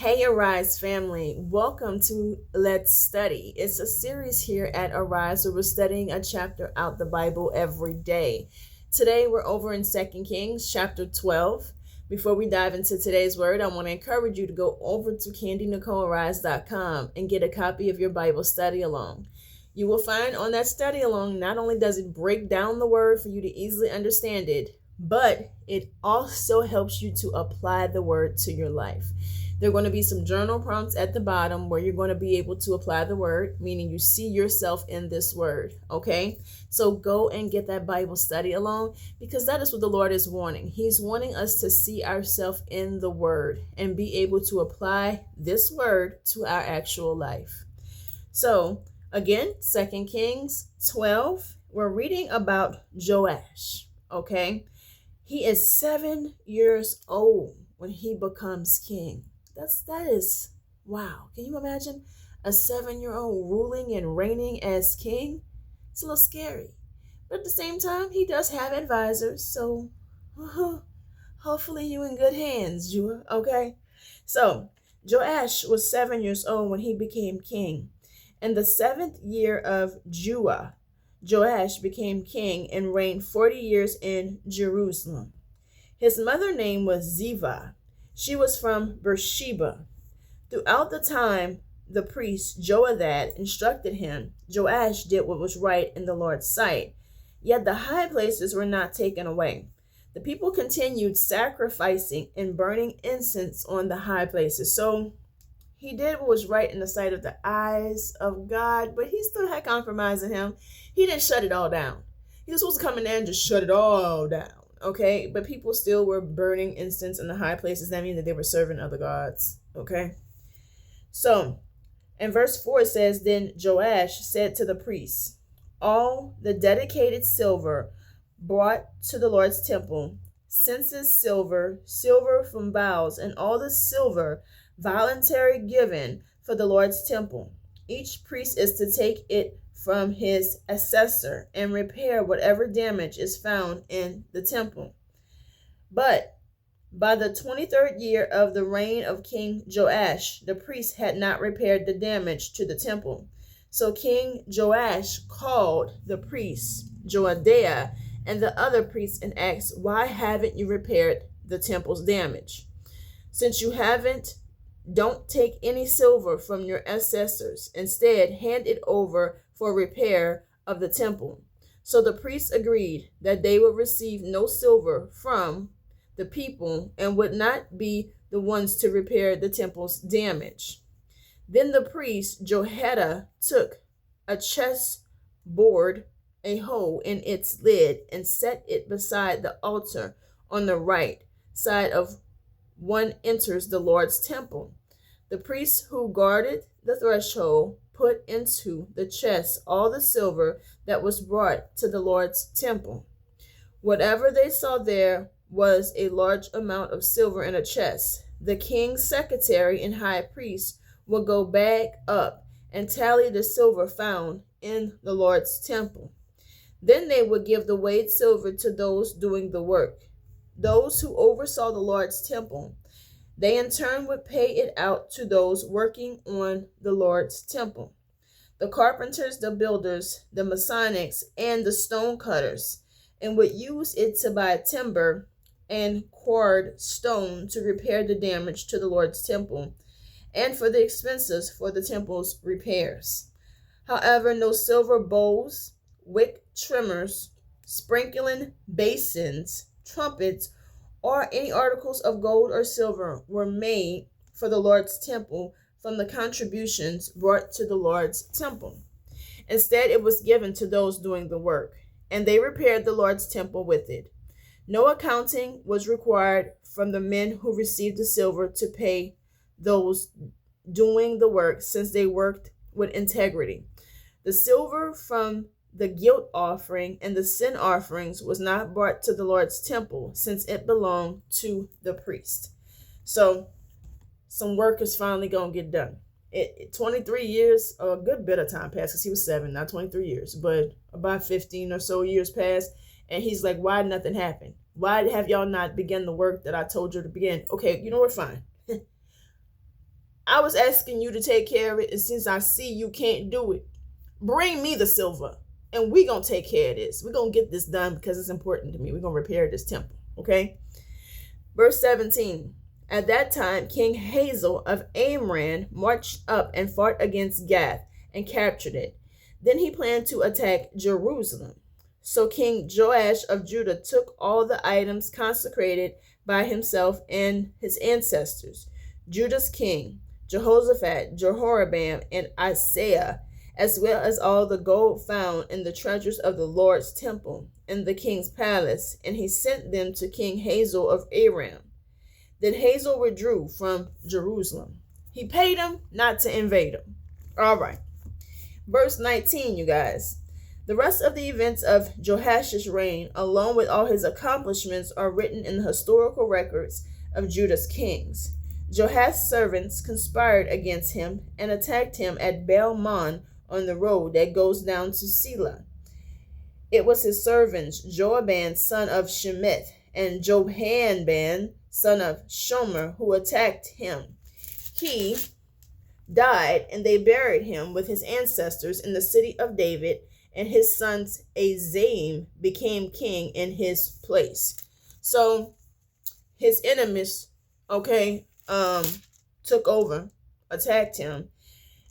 Hey Arise family, welcome to Let's Study. It's a series here at Arise where we're studying a chapter out the Bible every day. Today we're over in 2 Kings chapter 12. Before we dive into today's word, I want to encourage you to go over to CandyNicoleArise.com and get a copy of your Bible study along. You will find on that study along, not only does it break down the word for you to easily understand it, but it also helps you to apply the word to your life. There are going to be some journal prompts at the bottom where you're going to be able to apply the word, meaning you see yourself in this word, okay? So go and get that Bible study along because that is what the Lord is wanting. He's wanting us to see ourselves in the word and be able to apply this word to our actual life. So again, 2 Kings 12, we're reading about Joash, okay? He is 7 years old when he becomes king. That is wow. Can you imagine a 7-year-old ruling and reigning as king? It's a little scary. But at the same time, he does have advisors, so hopefully you in good hands, Jua, okay? So Joash was 7 years old when he became king. In the 7th year of Joash became king and reigned 40 years in Jerusalem. His mother's name was Ziva. She was from Beersheba. Throughout the time the priest Joadad instructed him, Joash did what was right in the Lord's sight. Yet the high places were not taken away. The people continued sacrificing and burning incense on the high places. So he did what was right in the sight of the eyes of God, but he still had compromise in him. He didn't shut it all down. He was supposed to come in there and just shut it all down. Okay, but people still were burning incense in the high places. That means that they were serving other gods. Okay, so in verse 4 it says, Then Joash said to the priests, all the dedicated silver brought to the Lord's temple, census silver, silver from bowls, and all the silver voluntary given for the Lord's temple. Each priest is to take it from his assessor and repair whatever damage is found in the temple. But by the 23rd year of the reign of King Joash, the priests had not repaired the damage to the temple. So King Joash called the priests, Joadiah, and the other priests and asked, Why haven't you repaired the temple's damage? Since you haven't, don't take any silver from your assessors. Instead, hand it over for repair of the temple. So the priests agreed that they would receive no silver from the people and would not be the ones to repair the temple's damage. Then the priest Jehoiada took a chest bored a hole in its lid and set it beside the altar on the right side of one enters the Lord's temple. The priests who guarded the threshold put into the chest all the silver that was brought to the Lord's temple. Whatever they saw there was a large amount of silver in a chest. The king's secretary and high priest would go back up and tally the silver found in the Lord's temple. Then they would give the weighed silver to those doing the work, those who oversaw the Lord's temple. They in turn would pay it out to those working on the Lord's temple, the carpenters, the builders, the masonics, and the stone cutters, and would use it to buy timber and quarried stone to repair the damage to the Lord's temple and for the expenses for the temple's repairs. However, no silver bowls, wick trimmers, sprinkling basins, trumpets, or any articles of gold or silver were made for the Lord's temple from the contributions brought to the Lord's temple. Instead, it was given to those doing the work, and they repaired the Lord's temple with it. No accounting was required from the men who received the silver to pay those doing the work, since they worked with integrity. The silver from the guilt offering and the sin offerings was not brought to the Lord's temple, since it belonged to the priest. So some work is finally going to get done. 23 years, a good bit of time passed, because he was 7, not 23 years, but about 15 or so years passed. And he's like, why nothing happened? Why have y'all not begun the work that I told you to begin? Okay, you know what? Fine. I was asking you to take care of it, and since I see you can't do it, bring me the silver, and we gonna take care of this. We're gonna get this done because it's important to me. We're gonna repair this temple, okay? Verse 17. At that time, King Hazael of Amram marched up and fought against Gath and captured it. Then he planned to attack Jerusalem. So King Joash of Judah took all the items consecrated by himself and his ancestors, Judah's king, Jehoshaphat, Jehoram, and Isaiah, as well as all the gold found in the treasures of the Lord's temple and the king's palace, and he sent them to King Hazael of Aram. Then Hazael withdrew from Jerusalem. He paid him not to invade him. All right. Verse 19, you guys. The rest of the events of Joash's reign, along with all his accomplishments, are written in the historical records of Judah's kings. Joash's servants conspired against him and attacked him at Baal-mon on the road that goes down to Selah. It was his servants, Joaban, son of Shemeth, and Johanan, son of Shomer, who attacked him. He died, and they buried him with his ancestors in the city of David, and his sons Azaim became king in his place. So his enemies, took over, attacked him,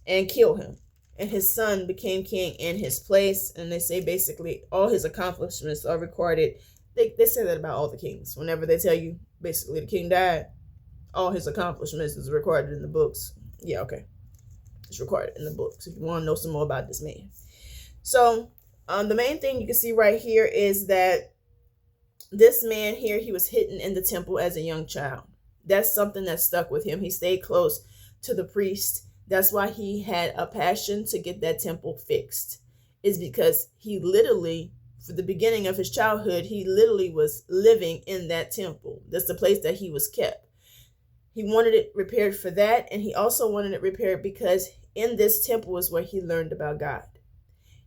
and killed him. And his son became king in his place. And they say basically all his accomplishments are recorded. They say that about all the kings. Whenever they tell you basically the king died, all his accomplishments is recorded in the books. Yeah, okay. It's recorded in the books if you want to know some more about this man. So the main thing you can see right here is that this man here, he was hidden in the temple as a young child. That's something that stuck with him. He stayed close to the priest. That's why he had a passion to get that temple fixed. Is because he literally, for the beginning of his childhood, he literally was living in that temple. That's the place that he was kept. He wanted it repaired for that, and he also wanted it repaired because in this temple is where he learned about God.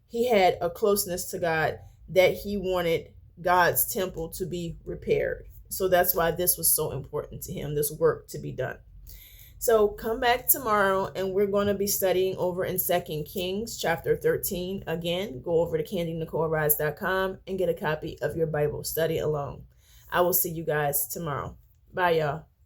He had a closeness to God that he wanted God's temple to be repaired. So that's why this was so important to him, this work to be done. So come back tomorrow, and we're going to be studying over in 2 Kings chapter 13. Again, go over to CandyNicoleRise.com and get a copy of your Bible study along. I will see you guys tomorrow. Bye, y'all.